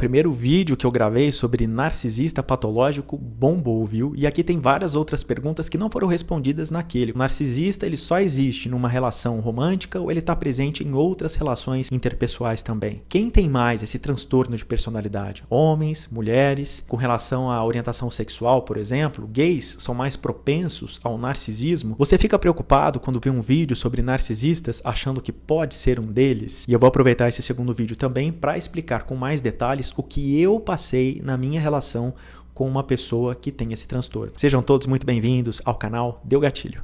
Primeiro vídeo que eu gravei sobre narcisista patológico bombou, viu? E aqui tem várias outras perguntas que não foram respondidas naquele. O narcisista, ele só existe numa relação romântica ou ele está presente em outras relações interpessoais também? Quem tem mais esse transtorno de personalidade? Homens, mulheres? Com relação à orientação sexual, por exemplo, gays são mais propensos ao narcisismo? Você fica preocupado quando vê um vídeo sobre narcisistas achando que pode ser um deles? E eu vou aproveitar esse segundo vídeo também para explicar com mais detalhes o que eu passei na minha relação com uma pessoa que tem esse transtorno. Sejam todos muito bem-vindos ao canal Deu Gatilho.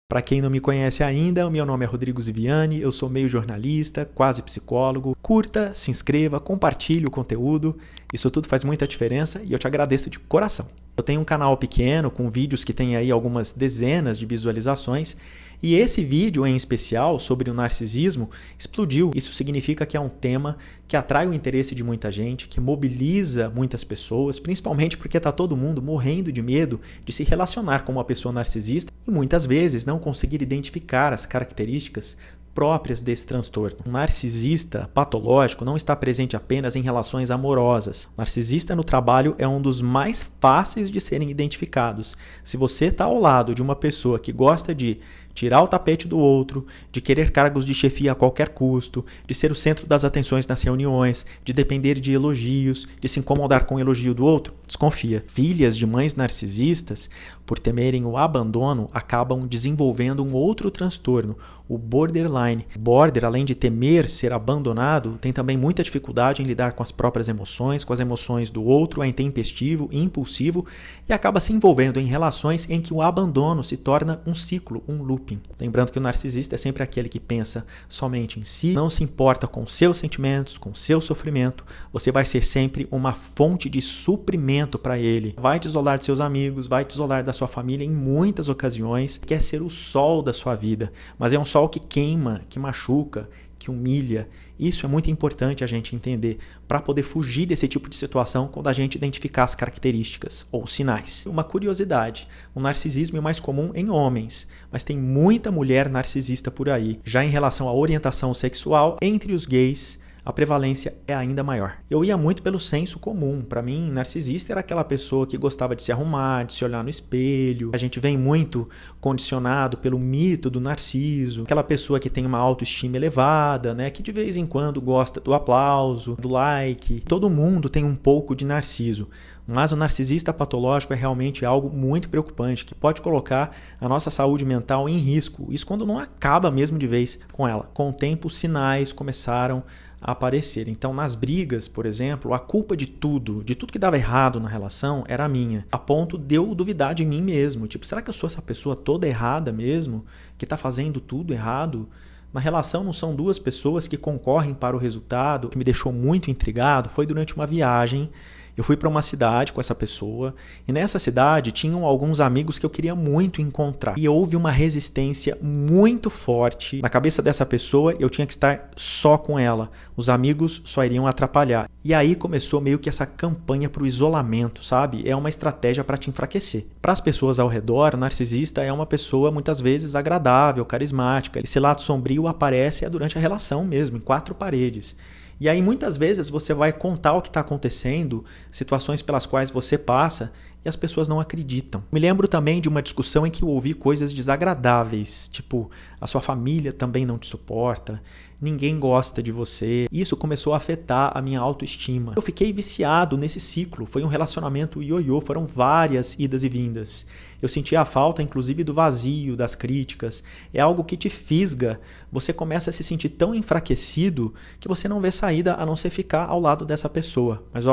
Para quem não me conhece ainda, o meu nome é Rodrigo Ziviani, eu sou meio jornalista, quase psicólogo. Curta, se inscreva, compartilhe o conteúdo, isso tudo faz muita diferença e eu te agradeço de coração. Eu tenho um canal pequeno com vídeos que tem aí algumas dezenas de visualizações e esse vídeo em especial sobre o narcisismo explodiu. Isso significa que é um tema que atrai o interesse de muita gente, que mobiliza muitas pessoas, principalmente porque está todo mundo morrendo de medo de se relacionar com uma pessoa narcisista e muitas vezes não conseguir identificar as características próprias desse transtorno. Um narcisista patológico não está presente apenas em relações amorosas. O narcisista no trabalho é um dos mais fáceis de serem identificados. Se você está ao lado de uma pessoa que gosta de tirar o tapete do outro, de querer cargos de chefia a qualquer custo, de ser o centro das atenções nas reuniões, de depender de elogios, de se incomodar com o elogio do outro, desconfia. Filhas de mães narcisistas, por temerem o abandono, acabam desenvolvendo um outro transtorno, o borderline. O border, além de temer ser abandonado, tem também muita dificuldade em lidar com as próprias emoções, com as emoções do outro, é intempestivo, impulsivo e acaba se envolvendo em relações em que o abandono se torna um ciclo, um loop. Lembrando que o narcisista é sempre aquele que pensa somente em si, não se importa com seus sentimentos, com seu sofrimento. Você vai ser sempre uma fonte de suprimento para ele. Vai te isolar de seus amigos, vai te isolar da sua família em muitas ocasiões. Quer ser o sol da sua vida, mas é um sol que queima, que machuca, que humilha. Isso é muito importante a gente entender para poder fugir desse tipo de situação quando a gente identificar as características ou sinais. Uma curiosidade, o narcisismo é mais comum em homens, mas tem muita mulher narcisista por aí. Já em relação à orientação sexual, entre os gays, a prevalência é ainda maior. Eu ia muito pelo senso comum. Para mim, narcisista era aquela pessoa que gostava de se arrumar, de se olhar no espelho. A gente vem muito condicionado pelo mito do narciso, aquela pessoa que tem uma autoestima elevada, né, que de vez em quando gosta do aplauso, do like. Todo mundo tem um pouco de narciso. Mas o narcisista patológico é realmente algo muito preocupante, que pode colocar a nossa saúde mental em risco. Isso quando não acaba mesmo de vez com ela. Com o tempo, os sinais começaram a aparecer. Então, nas brigas, por exemplo, a culpa de tudo que dava errado na relação era minha. A ponto de eu duvidar de mim mesmo. Tipo, será que eu sou essa pessoa toda errada mesmo? Que está fazendo tudo errado? Na relação não são duas pessoas que concorrem para o resultado. O que me deixou muito intrigado foi durante uma viagem. Eu fui para uma cidade com essa pessoa e nessa cidade tinham alguns amigos que eu queria muito encontrar. E houve uma resistência muito forte. Na cabeça dessa pessoa eu tinha que estar só com ela. Os amigos só iriam atrapalhar. E aí começou meio que essa campanha para o isolamento, sabe? É uma estratégia para te enfraquecer. Para as pessoas ao redor, o narcisista é uma pessoa muitas vezes agradável, carismática. Esse lado sombrio aparece durante a relação mesmo, em quatro paredes. E aí muitas vezes você vai contar o que está acontecendo, situações pelas quais você passa e as pessoas não acreditam. Me lembro também de uma discussão em que eu ouvi coisas desagradáveis, tipo, a sua família também não te suporta, ninguém gosta de você. Isso começou a afetar a minha autoestima. Eu fiquei viciado nesse ciclo, foi um relacionamento ioiô, foram várias idas e vindas. Eu sentia a falta, inclusive, do vazio, das críticas. É algo que te fisga. Você começa a se sentir tão enfraquecido que você não vê saída a não ser ficar ao lado dessa pessoa. Mas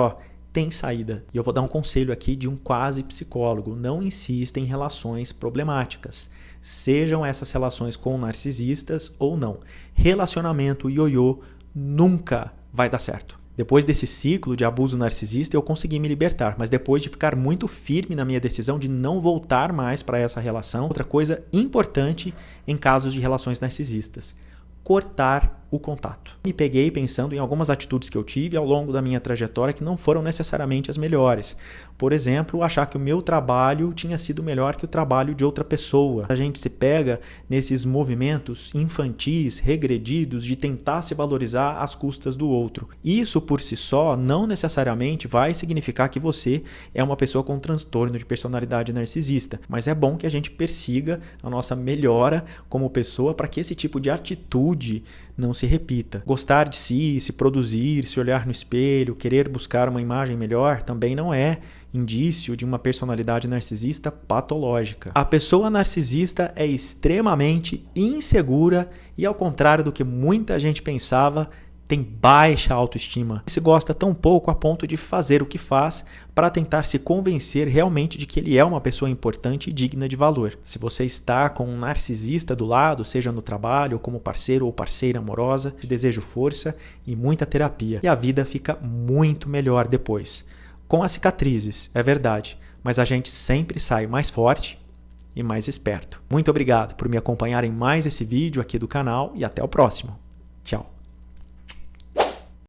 tem saída. E eu vou dar um conselho aqui de um quase psicólogo. Não insista em relações problemáticas. Sejam essas relações com narcisistas ou não. Relacionamento ioiô nunca vai dar certo. Depois desse ciclo de abuso narcisista, eu consegui me libertar, mas depois de ficar muito firme na minha decisão de não voltar mais para essa relação, outra coisa importante em casos de relações narcisistas, cortar o contato. Me peguei pensando em algumas atitudes que eu tive ao longo da minha trajetória que não foram necessariamente as melhores. Por exemplo, achar que o meu trabalho tinha sido melhor que o trabalho de outra pessoa. A gente se pega nesses movimentos infantis, regredidos, de tentar se valorizar às custas do outro. Isso por si só não necessariamente vai significar que você é uma pessoa com transtorno de personalidade narcisista, mas é bom que a gente persiga a nossa melhora como pessoa para que esse tipo de atitude não se repita. Gostar de si, se produzir, se olhar no espelho, querer buscar uma imagem melhor também não é indício de uma personalidade narcisista patológica. A pessoa narcisista é extremamente insegura e, ao contrário do que muita gente pensava, tem baixa autoestima. Se gosta tão pouco a ponto de fazer o que faz para tentar se convencer realmente de que ele é uma pessoa importante e digna de valor. Se você está com um narcisista do lado, seja no trabalho ou como parceiro ou parceira amorosa, te desejo força e muita terapia. E a vida fica muito melhor depois. Com as cicatrizes, é verdade, mas a gente sempre sai mais forte e mais esperto. Muito obrigado por me acompanhar em mais esse vídeo aqui do canal e até o próximo. Tchau!